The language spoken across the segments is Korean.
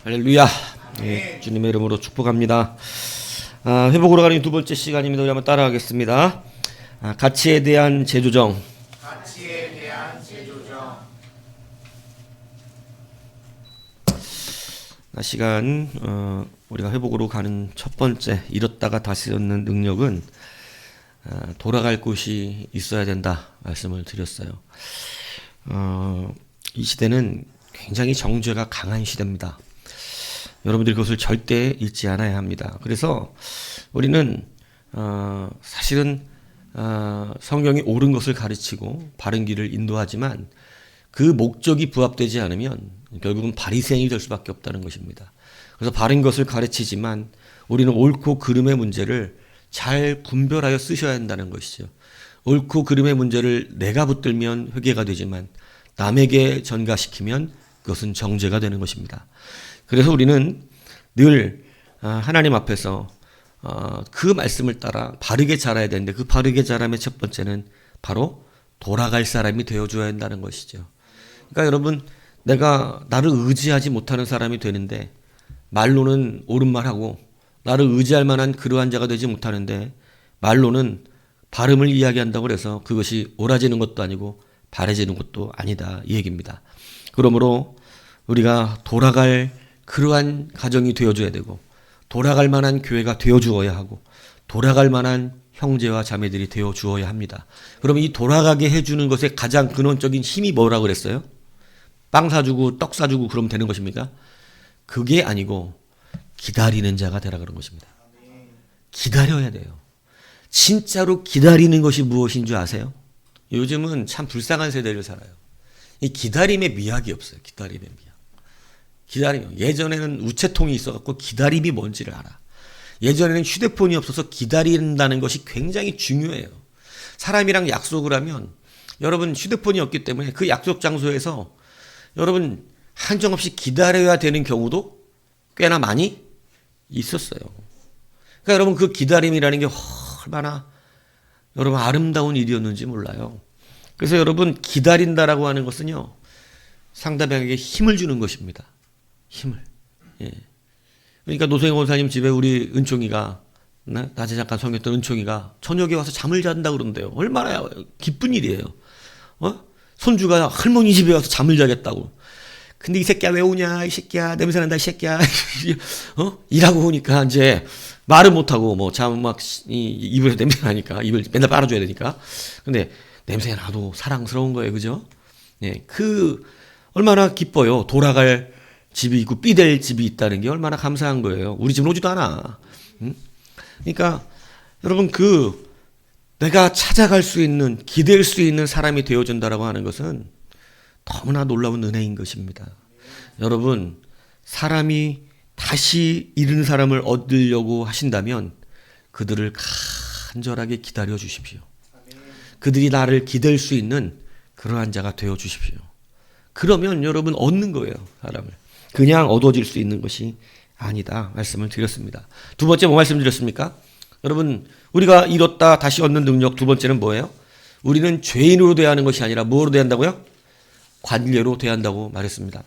할렐루야. 네, 주님의 이름으로 축복합니다. 회복으로 가는 두 번째 시간입니다. 우리 한번 따라하겠습니다. 가치에 대한 재조정. 시간 우리가 회복으로 가는 첫 번째 잃었다가 다시 얻는 능력은 돌아갈 곳이 있어야 된다 말씀을 드렸어요. 이 시대는 굉장히 정죄가 강한 시대입니다. 여러분들이 그것을 절대 잊지 않아야 합니다. 그래서 우리는 사실은 성경이 옳은 것을 가르치고 바른 길을 인도하지만 그 목적이 부합되지 않으면 결국은 바리새인이 될 수밖에 없다는 것입니다. 그래서 바른 것을 가르치지만 우리는 옳고 그름의 문제를 잘 분별하여 쓰셔야 한다는 것이죠. 옳고 그름의 문제를 내가 붙들면 회개가 되지만 남에게 전가시키면 그것은 정죄가 되는 것입니다. 그래서 우리는 늘 하나님 앞에서 그 말씀을 따라 바르게 자라야 되는데, 그 바르게 자람의 첫 번째는 바로 돌아갈 사람이 되어줘야 한다는 것이죠. 그러니까 여러분, 내가 나를 의지하지 못하는 사람이 되는데 말로는 옳은 말하고 나를 의지할 만한 그러한 자가 되지 못하는데 말로는 바름을 이야기한다고 해서 그것이 옳아지는 것도 아니고 바래지는 것도 아니다, 이 얘기입니다. 그러므로 우리가 돌아갈 그러한 가정이 되어줘야 되고, 돌아갈 만한 교회가 되어주어야 하고, 돌아갈 만한 형제와 자매들이 되어주어야 합니다. 그러면 이 돌아가게 해주는 것의 가장 근원적인 힘이 뭐라고 그랬어요? 빵 사주고 떡 사주고 그러면 되는 것입니까? 그게 아니고 기다리는 자가 되라 그런 것입니다. 기다려야 돼요. 진짜로 기다리는 것이 무엇인 줄 아세요? 요즘은 참 불쌍한 세대를 살아요. 이 기다림에 미학이 없어요. 기다림에 미학. 기다림. 예전에는 우체통이 있어갖고 기다림이 뭔지를 알아. 예전에는 휴대폰이 없어서 기다린다는 것이 굉장히 중요해요. 사람이랑 약속을 하면 여러분 휴대폰이 없기 때문에 그 약속 장소에서 여러분 한정없이 기다려야 되는 경우도 꽤나 많이 있었어요. 그러니까 여러분 그 기다림이라는 게 얼마나 여러분 아름다운 일이었는지 몰라요. 그래서 여러분 기다린다라고 하는 것은요, 상대방에게 힘을 주는 것입니다. 힘을. 예. 그러니까 노성희 권사님 집에 우리 은총이가, 낮에 잠깐 성했던 은총이가 저녁에 와서 잠을 잔다고 그러는데요. 얼마나 기쁜 일이에요. 손주가 할머니 집에 와서 잠을 자겠다고. 근데 이 새끼야 왜 오냐, 이 새끼야 냄새난다, 이 새끼야. 일하고 오니까 이제 말을 못하고 뭐 잠 막 입에서 냄새 나니까 입을 맨날 빨아줘야 되니까. 근데 냄새 나도 사랑스러운 거예요, 그죠? 예, 얼마나 기뻐요. 돌아갈 집이 있고 삐될 집이 있다는 게 얼마나 감사한 거예요. 우리 집은 오지도 않아. 그러니까 여러분, 내가 찾아갈 수 있는, 기댈 수 있는 사람이 되어준다라고 하는 것은 너무나 놀라운 은혜인 것입니다. 여러분, 사람이 다시 잃은 사람을 얻으려고 하신다면 그들을 간절하게 기다려 주십시오. 그들이 나를 기댈 수 있는 그러한 자가 되어 주십시오. 그러면 여러분 얻는 거예요, 사람을. 그냥 얻어질 수 있는 것이 아니다 말씀을 드렸습니다. 두 번째 뭐 말씀드렸습니까? 여러분, 우리가 잃었다 다시 얻는 능력 두 번째는 뭐예요? 우리는 죄인으로 대하는 것이 아니라 뭐로 대한다고요? 관계로 대한다고 말했습니다.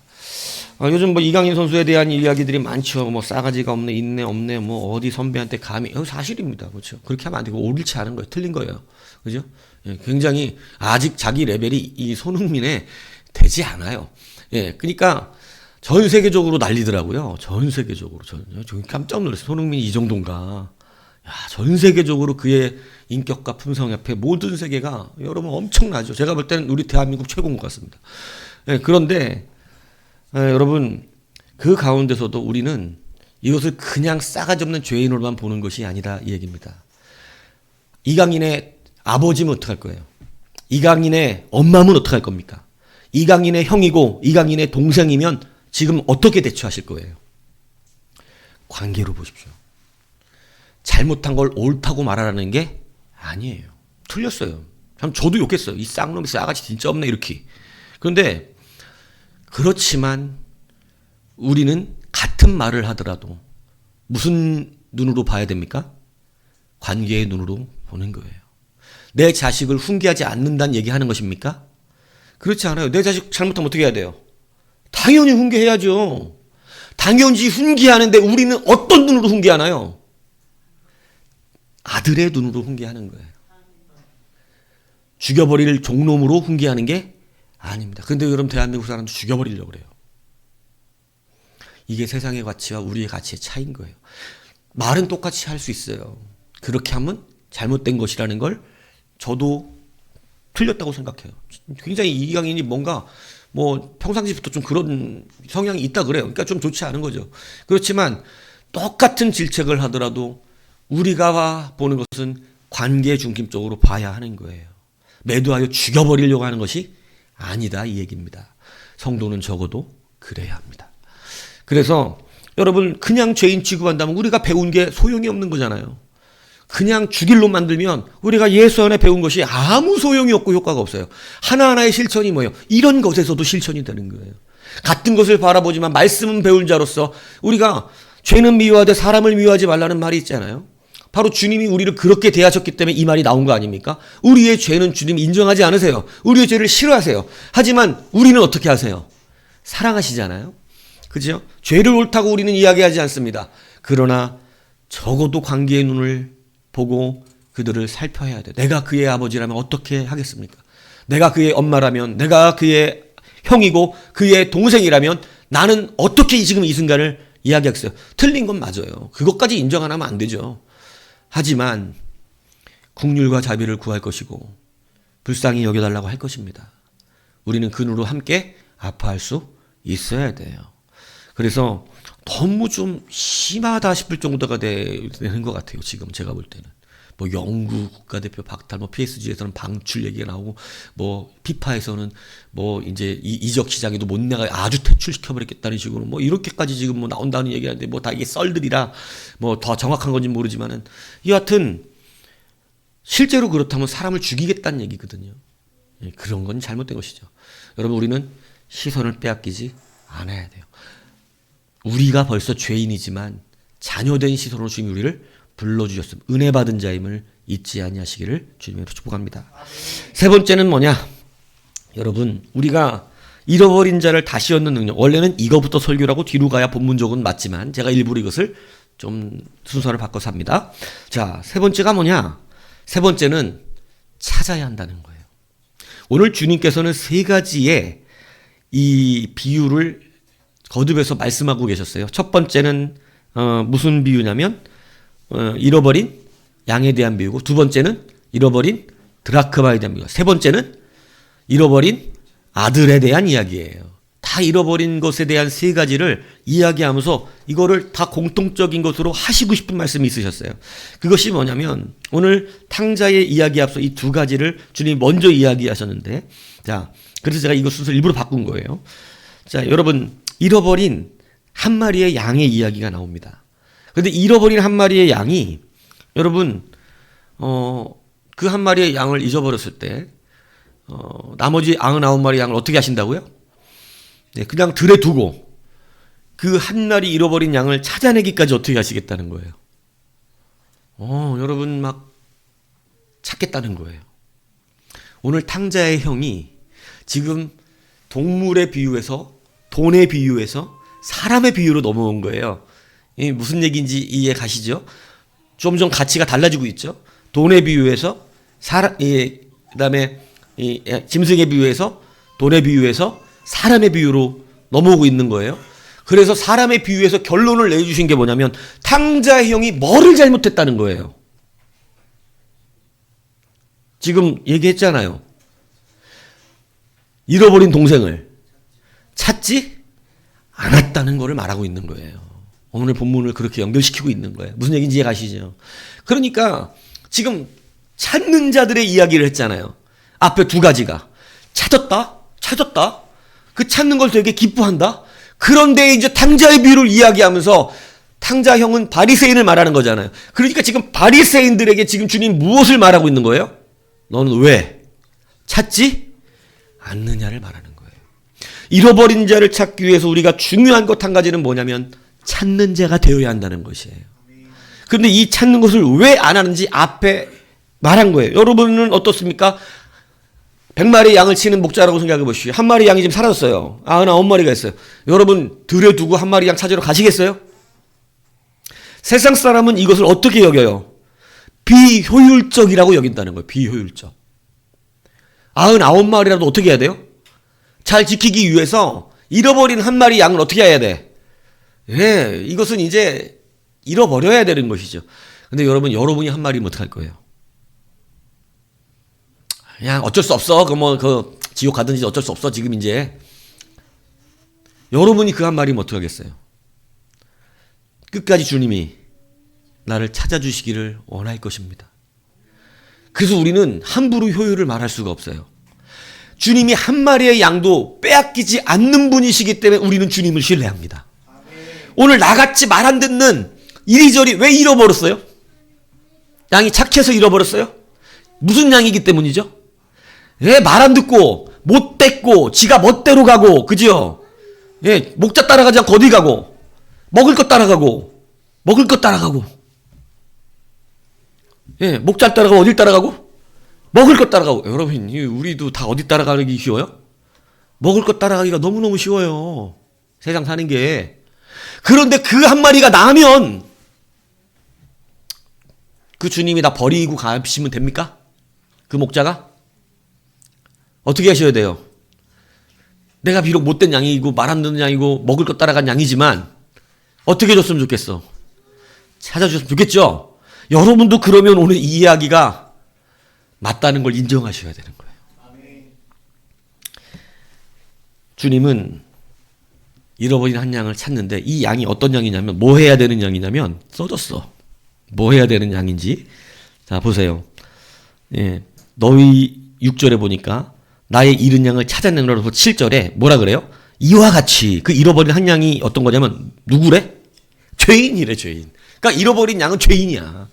요즘 뭐 이강인 선수에 대한 이야기들이 많죠. 뭐 싸가지가 없네, 있네, 없네, 뭐 어디 선배한테 감히. 사실입니다. 그렇죠. 그렇게 하면 안 되고 옳지 않은 거예요. 틀린 거예요. 그죠? 예, 굉장히 아직 자기 레벨이 이 손흥민에 되지 않아요. 예, 그러니까 전 세계적으로 난리더라고요. 전 세계적으로. 저 깜짝 놀랐어요. 손흥민이 이 정도인가. 야, 전 세계적으로 그의 인격과 품성 앞에 모든 세계가 여러분 엄청나죠. 제가 볼 때는 우리 대한민국 최고인 것 같습니다. 예, 그런데 여러분, 그 가운데서도 우리는 이것을 그냥 싸가지 없는 죄인으로만 보는 것이 아니다, 이 얘기입니다. 이강인의 아버지면 어떡할 거예요? 이강인의 엄마면 어떡할 겁니까? 이강인의 형이고 이강인의 동생이면 지금 어떻게 대처하실 거예요? 관계로 보십시오. 잘못한 걸 옳다고 말하라는 게 아니에요. 틀렸어요. 참 저도 욕했어요. 이 쌍놈이 싸가지 진짜 없네, 이렇게. 그런데 그렇지만 우리는 같은 말을 하더라도 무슨 눈으로 봐야 됩니까? 관계의 눈으로 보는 거예요. 내 자식을 훈계하지 않는다는 얘기하는 것입니까? 그렇지 않아요. 내 자식 잘못하면 어떻게 해야 돼요? 당연히 훈계해야죠. 당연히 훈계하는데 우리는 어떤 눈으로 훈계하나요? 아들의 눈으로 훈계하는 거예요. 죽여버릴 종놈으로 훈계하는 게 아닙니다. 그런데 여러분 대한민국 사람도 죽여버리려고 그래요. 이게 세상의 가치와 우리의 가치의 차이인 거예요. 말은 똑같이 할 수 있어요. 그렇게 하면 잘못된 것이라는 걸 저도 틀렸다고 생각해요. 굉장히 이강인이 뭔가 평상시부터 좀 그런 성향이 있다 그래요. 그러니까 좀 좋지 않은 거죠. 그렇지만 똑같은 질책을 하더라도 우리가 보는 것은 관계 중심적으로 봐야 하는 거예요. 매도하여 죽여버리려고 하는 것이 아니다 이 얘기입니다. 성도는 적어도 그래야 합니다. 그래서 여러분 그냥 죄인 취급한다면 우리가 배운 게 소용이 없는 거잖아요. 그냥 죽일로 만들면 우리가 예수 안에 배운 것이 아무 소용이 없고 효과가 없어요. 하나하나의 실천이 뭐예요? 이런 것에서도 실천이 되는 거예요. 같은 것을 바라보지만 말씀은 배운 자로서 우리가 죄는 미워하되 사람을 미워하지 말라는 말이 있잖아요. 바로 주님이 우리를 그렇게 대하셨기 때문에 이 말이 나온 거 아닙니까? 우리의 죄는 주님 인정하지 않으세요. 우리의 죄를 싫어하세요. 하지만 우리는 어떻게 하세요? 사랑하시잖아요. 그죠? 죄를 옳다고 우리는 이야기하지 않습니다. 그러나 적어도 관계의 눈을 보고 그들을 살펴야 돼. 내가 그의 아버지라면 어떻게 하겠습니까? 내가 그의 엄마라면, 내가 그의 형이고 그의 동생이라면 나는 어떻게 지금 이 순간을 이야기하겠어요? 틀린 건 맞아요. 그것까지 인정 안 하면 안 되죠. 하지만 긍휼과 자비를 구할 것이고 불쌍히 여겨달라고 할 것입니다. 우리는 그 눈으로 함께 아파할 수 있어야 돼요. 그래서 너무 좀 심하다 싶을 정도가 되는 것 같아요. 지금 제가 볼 때는. 영구 국가대표 박탈, PSG에서는 방출 얘기가 나오고, 피파에서는 이제 이적 시장에도 못 나가 아주 퇴출시켜버렸겠다는 식으로 이렇게까지 지금 나온다는 얘기하는데 다 이게 썰들이라 더 정확한 건지 모르지만은 여하튼 실제로 그렇다면 사람을 죽이겠다는 얘기거든요. 그런 건 잘못된 것이죠. 여러분 우리는 시선을 빼앗기지 않아야 돼요. 우리가 벌써 죄인이지만 자녀된 시선으로 주님이 우리를 불러주셨음. 은혜 받은 자임을 잊지 아니하시기를 주님으로 축복합니다. 세 번째는 뭐냐? 여러분 우리가 잃어버린 자를 다시 얻는 능력. 원래는 이거부터 설교라고 뒤로 가야 본문적은 맞지만 제가 일부러 이것을 좀 순서를 바꿔서 합니다. 자, 세 번째가 뭐냐? 세 번째는 찾아야 한다는 거예요. 오늘 주님께서는 세 가지의 이 비유를 거듭해서 말씀하고 계셨어요. 첫 번째는 무슨 비유냐면 잃어버린 양에 대한 비유고, 두 번째는 잃어버린 드라크마에 대한 비유, 세 번째는 잃어버린 아들에 대한 이야기예요. 다 잃어버린 것에 대한 세 가지를 이야기하면서 이거를 다 공통적인 것으로 하시고 싶은 말씀이 있으셨어요. 그것이 뭐냐면 오늘 탕자의 이야기 앞서 이 두 가지를 주님이 먼저 이야기하셨는데, 자, 그래서 제가 이거 순서를 일부러 바꾼 거예요. 자, 여러분 잃어버린 한 마리의 양의 이야기가 나옵니다. 그런데 잃어버린 한 마리의 양이 여러분 그 한 마리의 양을 잊어버렸을 때 나머지 99마리 양을 어떻게 하신다고요? 네, 그냥 들에 두고 그 한 마리 잃어버린 양을 찾아내기까지 어떻게 하시겠다는 거예요? 여러분 막 찾겠다는 거예요. 오늘 탕자의 형이 지금 동물의 비유에서 돈의 비유에서 사람의 비유로 넘어온 거예요. 무슨 얘기인지 이해 가시죠? 점점 가치가 달라지고 있죠. 돈의 비유에서 그다음에 짐승의 비유에서 돈의 비유에서 사람의 비유로 넘어오고 있는 거예요. 그래서 사람의 비유에서 결론을 내주신 게 뭐냐면 탕자의 형이 뭐를 잘못했다는 거예요. 지금 얘기했잖아요. 잃어버린 동생을 찾지 않았다는 것을 말하고 있는 거예요. 오늘 본문을 그렇게 연결시키고 있는 거예요. 무슨 얘기인지 이해 가시죠? 그러니까 지금 찾는 자들의 이야기를 했잖아요. 앞에 두 가지가 찾았다. 그 찾는 걸 되게 기뻐한다. 그런데 이제 탕자의 비유를 이야기하면서 탕자 형은 바리새인을 말하는 거잖아요. 그러니까 지금 바리새인들에게 지금 주님 무엇을 말하고 있는 거예요? 너는 왜 찾지 않느냐를 말하는 거예요. 잃어버린 자를 찾기 위해서 우리가 중요한 것 한 가지는 뭐냐면 찾는 자가 되어야 한다는 것이에요. 그런데 이 찾는 것을 왜 안 하는지 앞에 말한 거예요. 여러분은 어떻습니까? 100마리 양을 치는 목자라고 생각해 보십시오. 한 마리 양이 지금 사라졌어요. 99마리가 있어요. 여러분 들여두고 한 마리 양 찾으러 가시겠어요? 세상 사람은 이것을 어떻게 여겨요? 비효율적이라고 여긴다는 거예요. 비효율적. 99마리라도 어떻게 해야 돼요? 잘 지키기 위해서 잃어버린 한 마리 양을 어떻게 해야 돼? 예, 이것은 이제 잃어버려야 되는 것이죠. 근데 여러분이 한 마리면 어떡할 거예요? 그냥 어쩔 수 없어. 지옥 가든지 어쩔 수 없어. 지금 이제. 여러분이 그 한 마리면 어떡하겠어요? 끝까지 주님이 나를 찾아주시기를 원할 것입니다. 그래서 우리는 함부로 효율을 말할 수가 없어요. 주님이 한 마리의 양도 빼앗기지 않는 분이시기 때문에 우리는 주님을 신뢰합니다. 오늘 나같이 말 안 듣는 이리저리 왜 잃어버렸어요? 양이 착해서 잃어버렸어요? 무슨 양이기 때문이죠? 예, 말 안 듣고 못 댔고 지가 멋대로 가고 그죠? 예, 목자 따라가지 않고 어디 가고 먹을 것 따라가고 예, 목자 따라가고 어딜 따라가고 먹을 것 따라가고. 여러분 우리도 다 어디 따라가기 쉬워요? 먹을 것 따라가기가 너무너무 쉬워요. 세상 사는 게. 그런데 그 한 마리가 나면 그 주님이 다 버리고 가시면 됩니까? 그 목자가? 어떻게 하셔야 돼요? 내가 비록 못된 양이고 말 안 듣는 양이고 먹을 것 따라간 양이지만 어떻게 해줬으면 좋겠어? 찾아주셨으면 좋겠죠? 여러분도 그러면 오늘 이 이야기가 맞다는 걸 인정하셔야 되는 거예요. 주님은 잃어버린 한 양을 찾는데 이 양이 어떤 양이냐면 뭐 해야 되는 양이냐면 써졌어. 뭐 해야 되는 양인지. 자, 보세요. 예, 너희 6절에 보니까 나의 잃은 양을 찾아내노라고 7절에 뭐라 그래요? 이와 같이 그 잃어버린 한 양이 어떤 거냐면 누구래? 죄인이래, 죄인. 그러니까 잃어버린 양은 죄인이야.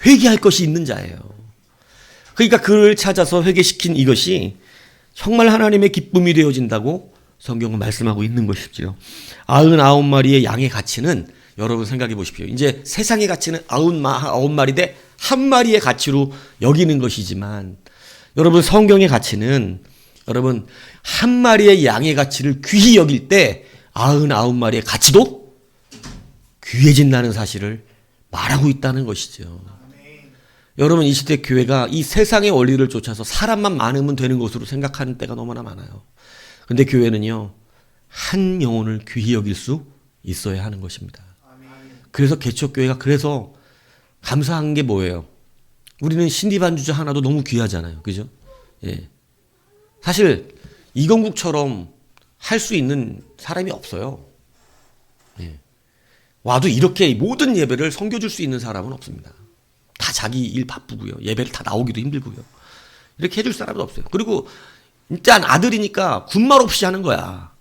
회개할 것이 있는 자예요. 그러니까 그를 찾아서 회개시킨 이것이 정말 하나님의 기쁨이 되어진다고 성경은 말씀하고 있는 것이죠. 99마리의 양의 가치는 여러분 생각해 보십시오. 이제 세상의 가치는 99마리 대 한 마리의 가치로 여기는 것이지만 여러분 성경의 가치는 여러분 한 마리의 양의 가치를 귀히 여길 때 99마리의 가치도 귀해진다는 사실을 말하고 있다는 것이죠. 여러분 이 시대 교회가 이 세상의 원리를 쫓아서 사람만 많으면 되는 것으로 생각하는 때가 너무나 많아요. 근데 교회는요, 한 영혼을 귀히 여길 수 있어야 하는 것입니다. 그래서 개척교회가 그래서 감사한 게 뭐예요? 우리는 신디 반주자 하나도 너무 귀하잖아요. 그죠? 예. 사실 이건국처럼 할 수 있는 사람이 없어요. 예. 와도 이렇게 모든 예배를 섬겨줄 수 있는 사람은 없습니다. 다 자기 일 바쁘고요. 예배를 다 나오기도 힘들고요. 이렇게 해줄 사람은 없어요. 그리고 일단 아들이니까 군말 없이 하는 거야.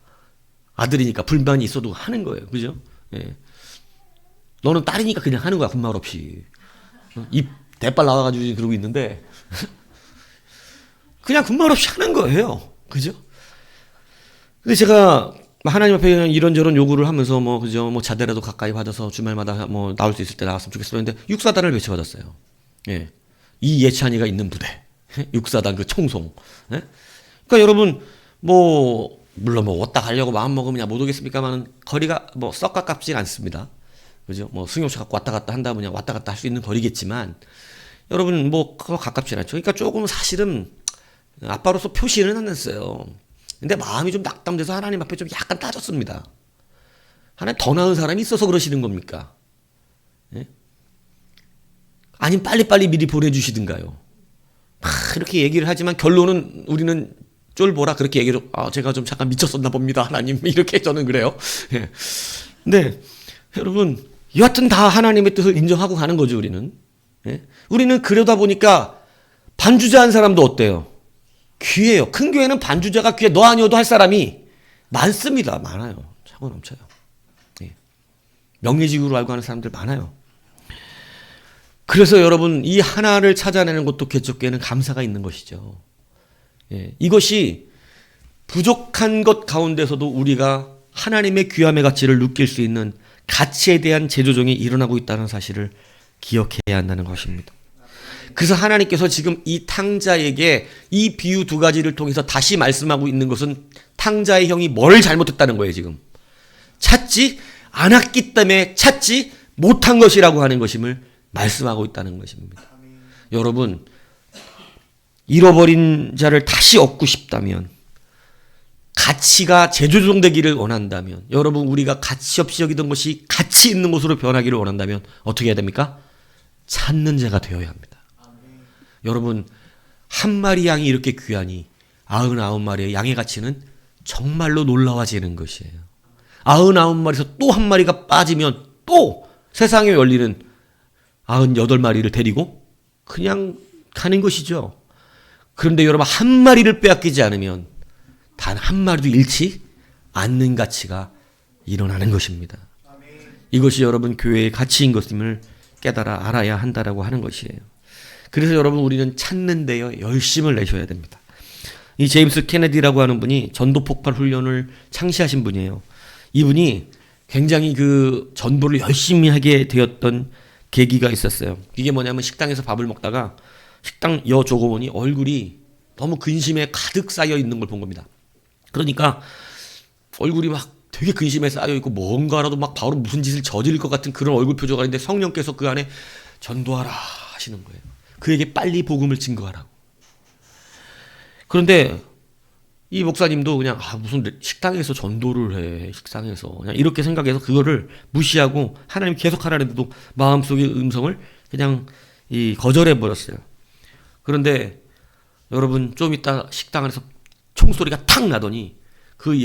아들이니까 불만이 있어도 하는 거예요. 그죠? 예. 너는 딸이니까 그냥 하는 거야. 군말 없이. 입 대빨 나와가지고 그러고 있는데 그냥 군말 없이 하는 거예요. 그죠? 근데 제가 하나님 앞에 그냥 이런저런 요구를 하면서 그죠? 자대라도 가까이 받아서 주말마다 나올 수 있을 때 나왔으면 좋겠어 했는데 육사단을 배치받았어요. 예. 이 예찬이가 있는 부대. 육사단 그 총송. 예? 그러니까 여러분 물론 왔다 가려고 마음 먹으면 못 오겠습니까만 거리가 썩 가깝진 않습니다. 그죠? 승용차 갖고 왔다 갔다 한다면 그냥 왔다 갔다 할 수 있는 거리겠지만 여러분 가깝진 않죠. 그러니까 조금 사실은 아빠로서 표시는 안 했어요. 근데 마음이 좀 낙담돼서 하나님 앞에 좀 약간 따졌습니다. 하나님 더 나은 사람이 있어서 그러시는 겁니까? 예? 아니면 빨리빨리 미리 보내주시든가요. 이렇게 얘기를 하지만 결론은 우리는 쫄보라 그렇게 얘기를 제가 좀 잠깐 미쳤었나 봅니다. 하나님 이렇게 저는 그래요. 예. 근데 여러분 여하튼 다 하나님의 뜻을 인정하고 가는 거죠. 우리는. 예? 우리는 그러다 보니까 반주자 한 사람도 어때요? 귀해요. 큰 교회는 반주자가 귀해. 너 아니어도 할 사람이 많습니다. 많아요. 차고 넘쳐요. 예. 명예직으로 알고 하는 사람들 많아요. 그래서 여러분 이 하나를 찾아내는 것도 개척교회는 감사가 있는 것이죠. 예. 이것이 부족한 것 가운데서도 우리가 하나님의 귀함의 가치를 느낄 수 있는 가치에 대한 재조정이 일어나고 있다는 사실을 기억해야 한다는 것입니다. 그래서 하나님께서 지금 이 탕자에게 이 비유 두 가지를 통해서 다시 말씀하고 있는 것은 탕자의 형이 뭘 잘못했다는 거예요, 지금. 찾지 않았기 때문에 찾지 못한 것이라고 하는 것임을 말씀하고 있다는 것입니다. 여러분, 잃어버린 자를 다시 얻고 싶다면, 가치가 재조정되기를 원한다면, 여러분, 우리가 가치 없이 여기던 것이 가치 있는 곳으로 변하기를 원한다면 어떻게 해야 됩니까? 찾는 자가 되어야 합니다. 여러분, 한 마리 양이 이렇게 귀하니 99마리의 양의 가치는 정말로 놀라워지는 것이에요. 99마리에서 또 한 마리가 빠지면 또 세상에 열리는 98마리를 데리고 그냥 가는 것이죠. 그런데 여러분, 한 마리를 빼앗기지 않으면 단 한 마리도 잃지 않는 가치가 일어나는 것입니다. 이것이 여러분 교회의 가치인 것임을 깨달아 알아야 한다라고 하는 것이에요. 그래서 여러분, 우리는 찾는 데에 열심을 내셔야 됩니다. 이 제임스 케네디라고 하는 분이 전도 폭발 훈련을 창시하신 분이에요. 이분이 굉장히 그 전도를 열심히 하게 되었던 계기가 있었어요. 이게 뭐냐면, 식당에서 밥을 먹다가 식당 여조공원이 얼굴이 너무 근심에 가득 쌓여 있는 걸 본 겁니다. 그러니까 얼굴이 막 되게 근심에 쌓여 있고 뭔가라도 막 바로 무슨 짓을 저지를 것 같은 그런 얼굴 표정이 있는데 성령께서 그 안에 전도하라 하시는 거예요. 그에게 빨리 복음을 증거하라고. 그런데 이 목사님도 그냥 무슨 식당에서 전도를 해, 식당에서 그냥 이렇게 생각해서 그거를 무시하고 하나님 계속 하라는데도 마음속의 음성을 그냥 거절해 버렸어요. 그런데 여러분, 좀 이따 식당 안에서 총소리가 탁 나더니 그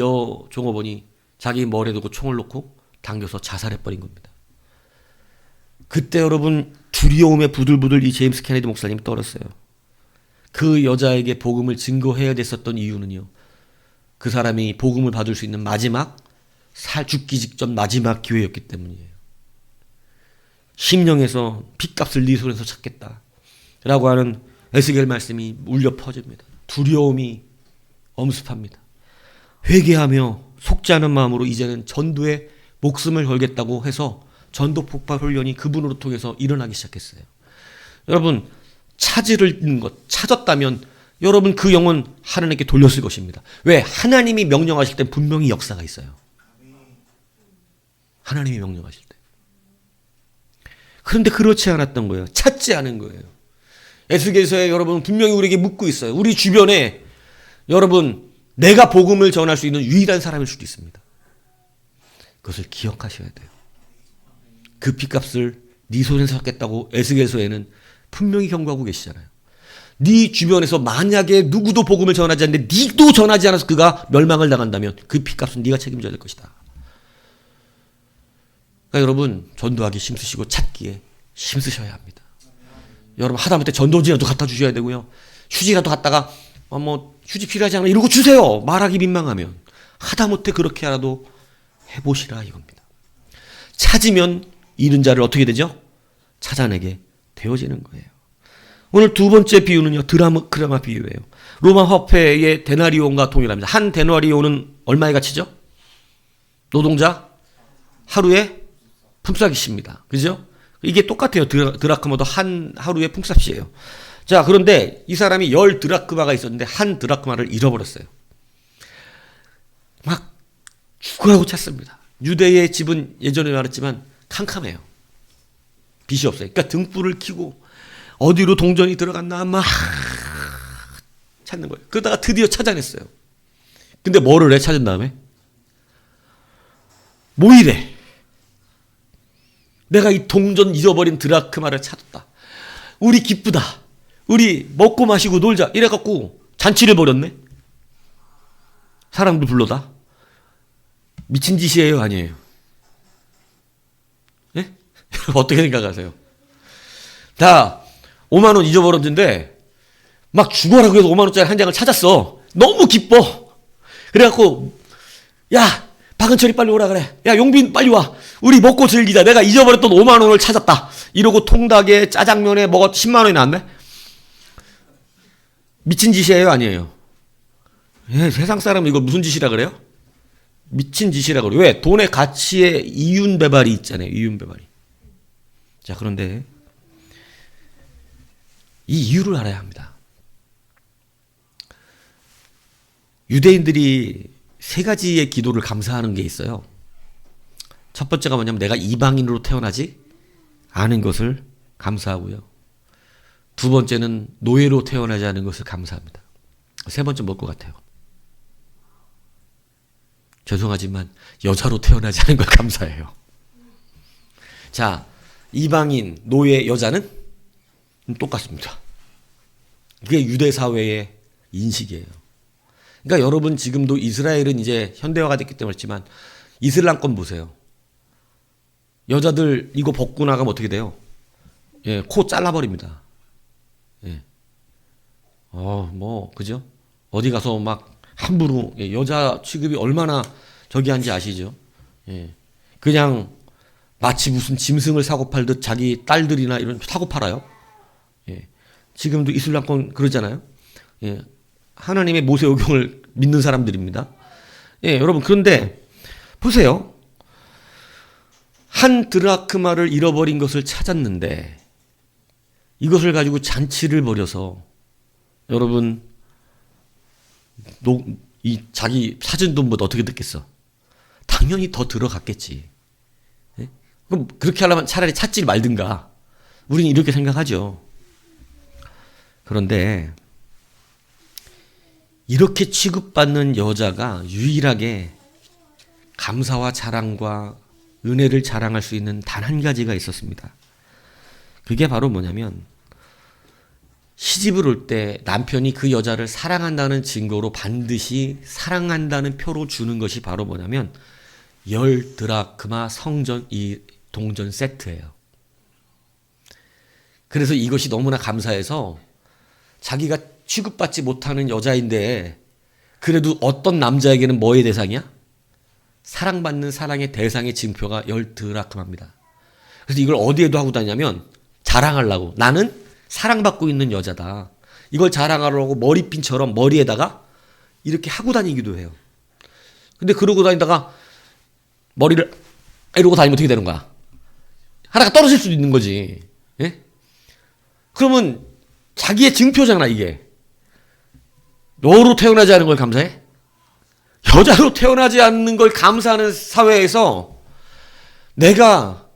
종업원이 자기 머리에 두고 총을 놓고 당겨서 자살해 버린 겁니다. 그때 여러분, 두려움에 부들부들 이 제임스 케네디 목사님이 떨었어요. 그 여자에게 복음을 증거해야 됐었던 이유는요, 그 사람이 복음을 받을 수 있는 마지막, 죽기 직전 마지막 기회였기 때문이에요. 심령에서 핏값을 네 손에서 찾겠다 라고 하는 에스겔 말씀이 울려 퍼집니다. 두려움이 엄습합니다. 회개하며 속지 않은 마음으로 이제는 전도에 목숨을 걸겠다고 해서 전도 폭발 훈련이 그분으로 통해서 일어나기 시작했어요. 여러분, 찾으는 것, 찾았다면 여러분 그 영혼 하나님께 돌렸을 것입니다. 왜? 하나님이 명령하실 때 분명히 역사가 있어요. 하나님이 명령하실 때. 그런데 그렇지 않았던 거예요. 찾지 않은 거예요. 에스겔서에 여러분 분명히 우리에게 묻고 있어요. 우리 주변에 여러분, 내가 복음을 전할 수 있는 유일한 사람일 수도 있습니다. 그것을 기억하셔야 돼요. 그 핏값을 네 손에서 받겠다고 에스겔서에는 분명히 경고하고 계시잖아요. 네 주변에서 만약에 누구도 복음을 전하지 않는데 네도 전하지 않아서 그가 멸망을 당한다면 그 핏값은 네가 책임져야 될 것이다. 그러니까 여러분, 전도하기 힘쓰시고 찾기에 힘쓰셔야 합니다. 여러분, 하다못해 전도지라도 갖다 주셔야 되고요. 휴지라도 갖다가 휴지 필요하지 않아 이러고 주세요. 말하기 민망하면. 하다못해 그렇게라도 해보시라 이겁니다. 찾으면 잃은 자를 어떻게 되죠? 찾아내게 되어지는 거예요. 오늘 두 번째 비유는요, 드라마 비유예요. 로마 화폐의 데나리온과 동일합니다. 한 데나리온은 얼마의 가치죠? 노동자 하루에 품삯이십니다. 그죠? 이게 똑같아요. 드라크마도 한 하루의 품삯이에요. 자, 그런데 이 사람이 10 드라크마가 있었는데 한 드라크마를 잃어버렸어요. 막 죽으라고 찾습니다. 유대의 집은 예전에 말했지만 캄캄해요. 빛이 없어요. 그러니까 등불을 켜고 어디로 동전이 들어갔나 막 찾는 거예요. 그러다가 드디어 찾아냈어요. 근데 뭐를 해? 찾은 다음에 뭐 이래? 내가 이 동전 잊어버린 드라크마를 찾았다. 우리 기쁘다. 우리 먹고 마시고 놀자. 이래갖고 잔치를 벌였네. 사람들 불러다. 미친 짓이에요, 아니에요? 예? 어떻게 생각하세요? 다 5만 원 잊어버렸는데 막 죽어라 그래서 5만 원짜리 한 장을 찾았어. 너무 기뻐. 그래갖고 야, 박은철이 빨리 오라 그래. 야, 용빈 빨리 와. 우리 먹고 즐기자. 내가 잊어버렸던 5만 원을 찾았다. 이러고 통닭에 짜장면에 먹었 10만 원이 나왔네. 미친 짓이에요, 아니에요? 예, 세상 사람 이거 무슨 짓이라 그래요? 미친 짓이라 그래요. 왜? 돈의 가치에 이윤배발이 있잖아요. 이윤배발이. 자, 그런데 이 이유를 알아야 합니다. 유대인들이 세 가지의 기도를 감사하는 게 있어요. 첫 번째가 뭐냐면 내가 이방인으로 태어나지 않은 것을 감사하고요. 두 번째는 노예로 태어나지 않은 것을 감사합니다. 세 번째 뭘 것 같아요? 죄송하지만 여자로 태어나지 않은 걸 감사해요. 자, 이방인, 노예, 여자는 똑같습니다. 그게 유대 사회의 인식이에요. 그러니까 여러분 지금도 이스라엘은 이제 현대화가 됐기 때문에 그렇지만 이슬람권 보세요. 여자들 이거 벗고 나가면 어떻게 돼요? 예, 코 잘라버립니다. 예. 그죠? 어디 가서 막 함부로, 예, 여자 취급이 얼마나 저기 한지 아시죠? 예. 그냥 마치 무슨 짐승을 사고 팔듯 자기 딸들이나 이런 사고 팔아요. 예. 지금도 이슬람권 그러잖아요. 예. 하나님의 모세오경을 믿는 사람들입니다. 예, 여러분, 그런데 보세요. 한 드라크마를 잃어버린 것을 찾았는데 이것을 가지고 잔치를 벌여서 여러분 이 자기 사준 돈보다 어떻게 듣겠어? 당연히 더 들어갔겠지. 예? 그럼 그렇게 하려면 차라리 찾지 말든가. 우리는 이렇게 생각하죠. 그런데 이렇게 취급받는 여자가 유일하게 감사와 자랑과 은혜를 자랑할 수 있는 단 한 가지가 있었습니다. 그게 바로 뭐냐면 시집을 올 때 남편이 그 여자를 사랑한다는 증거로 반드시 사랑한다는 표로 주는 것이 바로 뭐냐면 10드라크마 성전 이 동전 세트예요. 그래서 이것이 너무나 감사해서 자기가 취급받지 못하는 여자인데 그래도 어떤 남자에게는 뭐의 대상이야? 사랑받는 사랑의 대상의 증표가 10드라크마입니다. 그래서 이걸 어디에도 하고 다니냐면 자랑하려고. 나는 사랑받고 있는 여자다. 이걸 자랑하려고 머리핀처럼 머리에다가 이렇게 하고 다니기도 해요. 근데 그러고 다니다가 머리를 이러고 다니면 어떻게 되는 거야? 하나가 떨어질 수도 있는 거지. 예? 그러면 자기의 증표잖아, 이게. 너로 태어나지 않은 걸 감사해? 여자로 태어나지 않는 걸 감사하는 사회에서 내가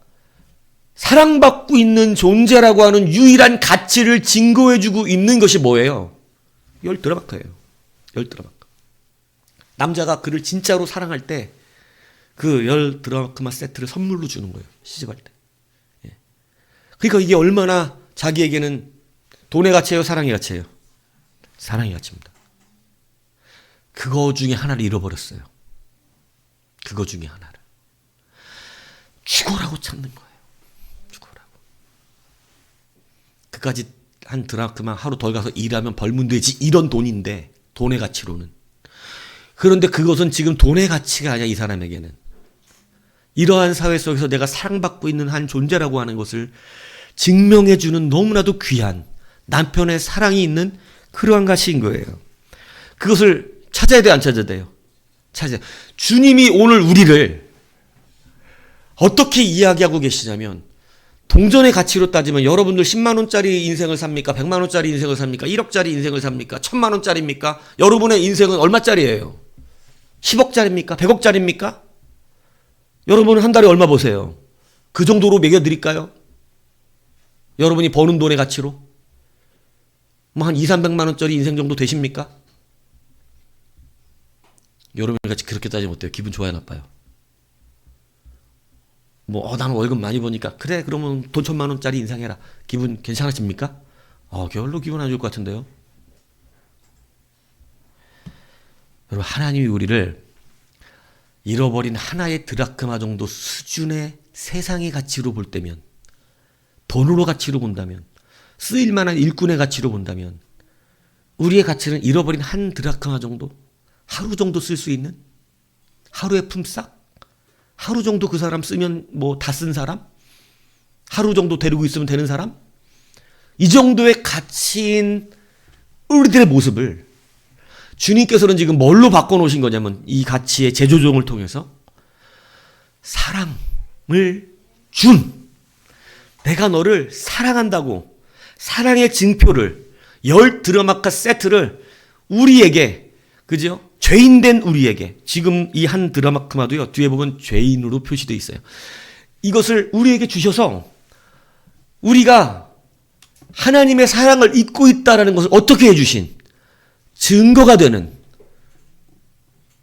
사랑받고 있는 존재라고 하는 유일한 가치를 증거해주고 있는 것이 뭐예요? 10드라크예요. 10드라크. 남자가 그를 진짜로 사랑할 때 그 10드라크마 세트를 선물로 주는 거예요. 시집할 때. 예. 그러니까 이게 얼마나 자기에게는 돈의 가치예요? 사랑의 가치예요? 사랑의 가치입니다. 그거 중에 하나를 잃어버렸어요. 그거 중에 하나를. 죽어라고 찾는 거예요. 죽어라고. 그까지 한 드라크마 하루 덜 가서 일하면 벌면 되지. 이런 돈인데, 돈의 가치로는. 그런데 그것은 지금 돈의 가치가 아니야, 이 사람에게는. 이러한 사회 속에서 내가 사랑받고 있는 한 존재라고 하는 것을 증명해주는 너무나도 귀한 남편의 사랑이 있는 그러한 가치인 거예요. 그것을 찾아야 돼, 안 찾아야 돼요? 찾아야 돼. 주님이 오늘 우리를 어떻게 이야기하고 계시냐면 동전의 가치로 따지면 여러분들 10만 원짜리 인생을 삽니까? 100만 원짜리 인생을 삽니까? 1억짜리 인생을 삽니까? 1000만 원짜리입니까? 여러분의 인생은 얼마짜리예요? 10억짜리입니까? 100억짜리입니까? 여러분은 한 달에 얼마 버세요? 그 정도로 매겨드릴까요? 여러분이 버는 돈의 가치로? 뭐 한 2, 300만 원짜리 인생 정도 되십니까? 여러분 같이 그렇게 따지면 어때요? 기분 좋아요, 나빠요? 나는 월급 많이 버니까 그래, 그러면 돈 1000만 원짜리 인생 해라. 기분 괜찮아집니까? 별로 기분 안 좋을 것 같은데요. 여러분, 하나님이 우리를 잃어버린 하나의 드라크마 정도 수준의 세상의 가치로 볼 때면, 돈으로 가치로 본다면, 쓰일 만한 일꾼의 가치로 본다면 우리의 가치는 잃어버린 한 드라크마 정도? 하루 정도 쓸 수 있는? 하루의 품삯? 하루 정도 그 사람 쓰면 다 쓴 사람? 하루 정도 데리고 있으면 되는 사람? 이 정도의 가치인 우리들의 모습을 주님께서는 지금 뭘로 바꿔놓으신 거냐면 이 가치의 재조정을 통해서 사랑을 준, 내가 너를 사랑한다고, 사랑의 증표를 10 드라마카 세트를 우리에게, 그죠? 죄인된 우리에게, 지금 이 한 드라마크마도요, 뒤에 보면 죄인으로 표시되어 있어요. 이것을 우리에게 주셔서 우리가 하나님의 사랑을 잊고 있다는 것을 어떻게 해주신 증거가 되는,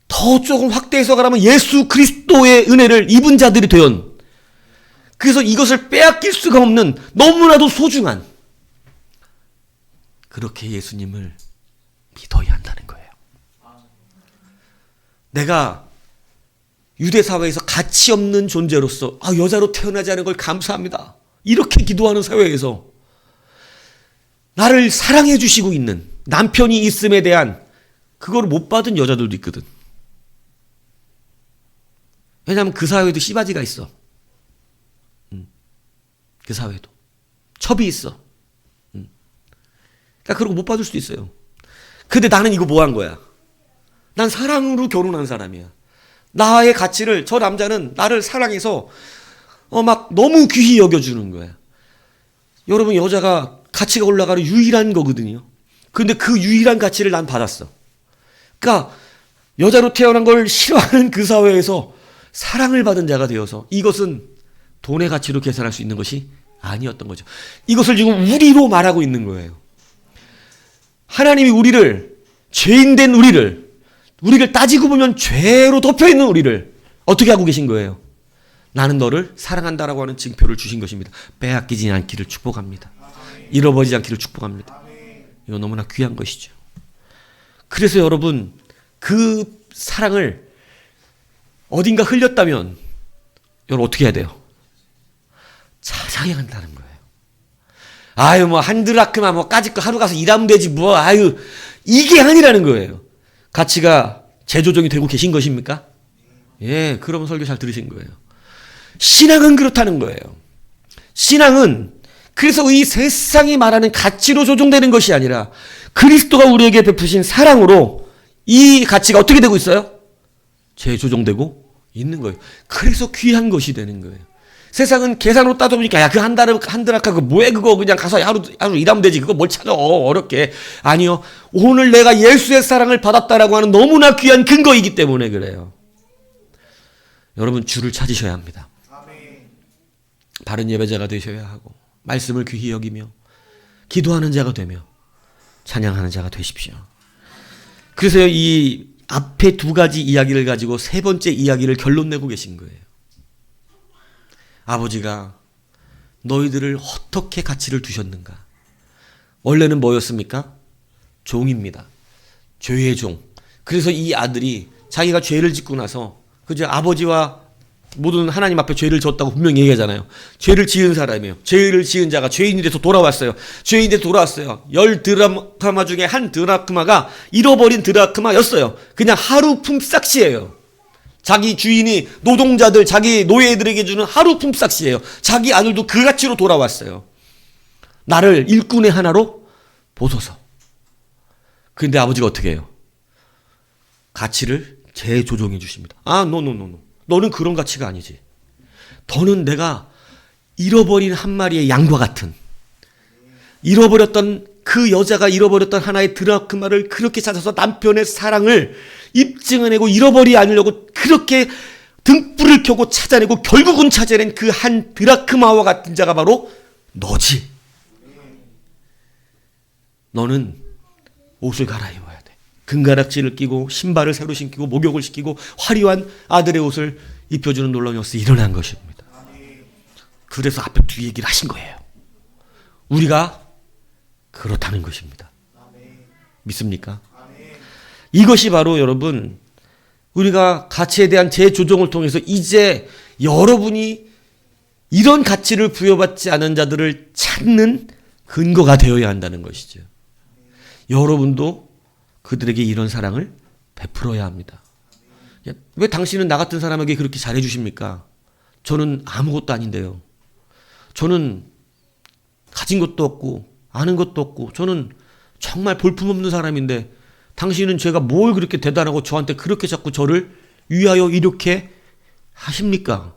더 조금 확대해서 가라면 예수 그리스도의 은혜를 입은 자들이 되온, 그래서 이것을 빼앗길 수가 없는 너무나도 소중한, 그렇게 예수님을 믿어야 한다는 거예요. 내가 유대 사회에서 가치 없는 존재로서 여자로 태어나지 않은 걸 감사합니다, 이렇게 기도하는 사회에서 나를 사랑해 주시고 있는 남편이 있음에 대한 그걸 못 받은 여자들도 있거든. 왜냐하면 그 사회에도 씨바지가 있어. 그 사회도 첩이 있어. 그러니까 그런 거 못 받을 수도 있어요. 근데 나는 이거 뭐 한 거야? 난 사랑으로 결혼한 사람이야. 나의 가치를, 저 남자는 나를 사랑해서 막 너무 귀히 여겨주는 거야. 여러분, 여자가 가치가 올라가는 유일한 거거든요. 근데 그 유일한 가치를 난 받았어. 그러니까 여자로 태어난 걸 싫어하는 그 사회에서 사랑을 받은 자가 되어서, 이것은 돈의 가치로 계산할 수 있는 것이 아니었던 거죠. 이것을 지금 우리로 말하고 있는 거예요. 하나님이 우리를, 죄인된 우리를 따지고 보면 죄로 덮여있는 우리를 어떻게 하고 계신 거예요? 나는 너를 사랑한다라고 하는 증표를 주신 것입니다. 빼앗기지 않기를 축복합니다. 잃어버리지 않기를 축복합니다. 이거 너무나 귀한 것이죠. 그래서 여러분, 그 사랑을 어딘가 흘렸다면 여러분 어떻게 해야 돼요? 찾아야 한다는 거예요. 뭐 한 드라크마 뭐 까짓 거 하루 가서 일하면 되지 뭐, 이게 아니라는 거예요. 가치가 재조정이 되고 계신 것입니까? 예, 그러면 설교 잘 들으신 거예요. 신앙은 그렇다는 거예요. 신앙은 그래서 이 세상이 말하는 가치로 조정되는 것이 아니라 그리스도가 우리에게 베푸신 사랑으로 이 가치가 어떻게 되고 있어요? 재조정되고 있는 거예요. 그래서 귀한 것이 되는 거예요. 세상은 계산으로 따져보니까 그 한 드라카 그거 뭐해, 그거 그냥 가서 하루 일하면 되지, 그거 뭘 찾아 어렵게. 아니요, 오늘 내가 예수의 사랑을 받았다라고 하는 너무나 귀한 근거이기 때문에 그래요. 여러분, 주를 찾으셔야 합니다. 바른 예배자가 되셔야 하고, 말씀을 귀히 여기며 기도하는 자가 되며 찬양하는 자가 되십시오. 그래서 이 앞에 2가지 이야기를 가지고 3번째 이야기를 결론 내고 계신 거예요. 아버지가 너희들을 어떻게 가치를 두셨는가? 원래는 뭐였습니까? 종입니다. 죄의 종. 그래서 이 아들이 자기가 죄를 짓고 나서, 그죠? 아버지와 모든 하나님 앞에 죄를 졌다고 분명히 얘기하잖아요. 죄를 지은 사람이에요. 죄를 지은 자가 죄인이 돼서 돌아왔어요. 죄인이 돼서 돌아왔어요. 10 드라크마 중에 한 드라크마가 잃어버린 드라크마였어요. 그냥 하루 품삯이에요. 자기 주인이 노동자들, 자기 노예들에게 주는 하루 품삯이에요. 자기 아들도 그 가치로 돌아왔어요. 나를 일꾼의 하나로 보소서. 그런데 아버지가 어떻게 해요? 가치를 재조정해 주십니다. 노. 너는 그런 가치가 아니지. 너는 내가 잃어버린 한 마리의 양과 같은, 잃어버렸던 그 여자가 잃어버렸던 하나의 드라크마를 그렇게 찾아서 남편의 사랑을 입증해내고 잃어버리지 않으려고 그렇게 등불을 켜고 찾아내고 결국은 찾아낸 그 한 드라크마와 같은 자가 바로 너지. 너는 옷을 갈아입어야 돼. 금가락지를 끼고 신발을 새로 신기고 목욕을 시키고 화려한 아들의 옷을 입혀주는 놀라운 역사 일어난 것입니다. 그래서 앞에 뒤 얘기를 하신 거예요. 우리가 그렇다는 것입니다. 믿습니까? 이것이 바로 여러분, 우리가 가치에 대한 재조정을 통해서 이제 여러분이 이런 가치를 부여받지 않은 자들을 찾는 근거가 되어야 한다는 것이죠. 여러분도 그들에게 이런 사랑을 베풀어야 합니다. 왜 당신은 나 같은 사람에게 그렇게 잘해 주십니까? 저는 아무것도 아닌데요. 저는 가진 것도 없고 아는 것도 없고 저는 정말 볼품없는 사람인데 당신은 제가 뭘 그렇게 대단하고 저한테 그렇게 자꾸 저를 위하여 이렇게 하십니까?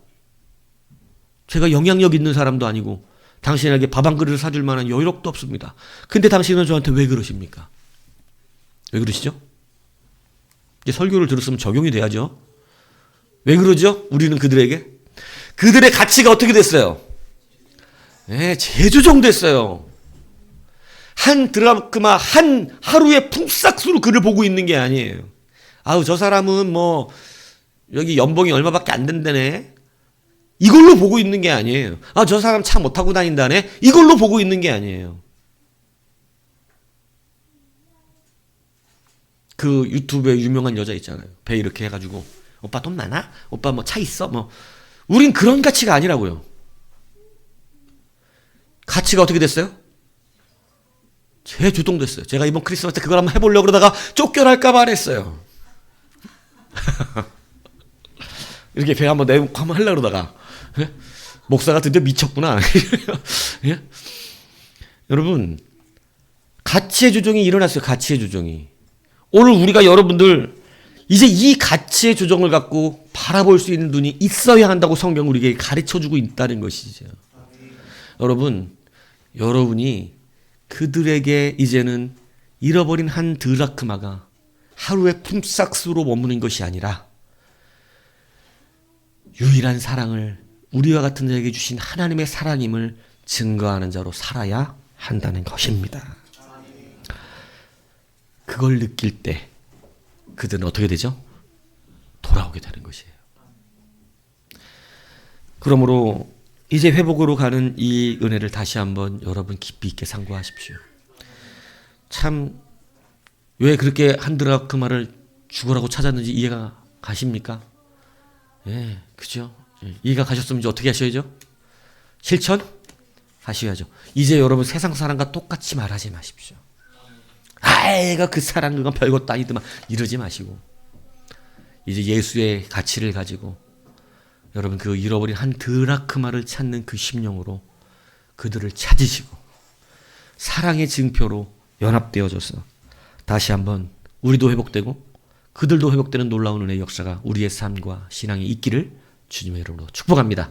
제가 영향력 있는 사람도 아니고 당신에게 밥 한 그릇을 사줄 만한 여유력도 없습니다. 근데 당신은 저한테 왜 그러십니까? 왜 그러시죠? 이제 설교를 들었으면 적용이 돼야죠. 왜 그러죠? 우리는 그들에게. 그들의 가치가 어떻게 됐어요? 네, 재조정됐어요. 한 드라크마, 한 하루의 품삯으로 그를 보고 있는 게 아니에요. 아우, 저 사람은 뭐, 여기 연봉이 얼마밖에 안 된다네. 이걸로 보고 있는 게 아니에요. 아, 저 사람 차 못 타고 다닌다네. 이걸로 보고 있는 게 아니에요. 그 유튜브에 유명한 여자 있잖아요. 배 이렇게 해가지고 오빠 돈 많아? 오빠 뭐 차 있어? 뭐 우린 그런 가치가 아니라고요. 가치가 어떻게 됐어요? 재주동됐어요. 제가 이번 크리스마스 때 그걸 한번 해보려고 그러다가 쫓겨날까 봐 안 했어요. 이렇게 배 한번 내고 한번 하려고 그러다가 목사가 드디어 미쳤구나. 예? 여러분, 가치의 조정이 일어났어요. 가치의 조정이. 오늘 우리가 여러분들 이제 이 가치의 조정을 갖고 바라볼 수 있는 눈이 있어야 한다고 성경은 우리에게 가르쳐주고 있다는 것이죠. 여러분, 여러분이 그들에게 이제는 잃어버린 한 드라크마가 하루의 품삯으로 머무는 것이 아니라 유일한 사랑을 우리와 같은 자에게 주신 하나님의 사랑임을 증거하는 자로 살아야 한다는 것입니다. 그걸 느낄 때 그들은 어떻게 되죠? 돌아오게 되는 것이에요. 그러므로 이제 회복으로 가는 이 은혜를 다시 한번 여러분 깊이 있게 상고하십시오. 참 왜 그렇게 한 드라크마를 죽으라고 찾았는지 이해가 가십니까? 예, 그죠? 예, 이해가 가셨으면 이제 어떻게 하셔야죠? 실천 하셔야죠. 이제 여러분 세상 사람과 똑같이 말하지 마십시오. 아이가 그 사람 그건 별것도 아니더만 이러지 마시고 이제 예수의 가치를 가지고 여러분 그 잃어버린 한 드라크마를 찾는 그 심령으로 그들을 찾으시고 사랑의 증표로 연합되어져서 다시 한번 우리도 회복되고 그들도 회복되는 놀라운 은혜의 역사가 우리의 삶과 신앙에 있기를 주님의 이름으로 축복합니다.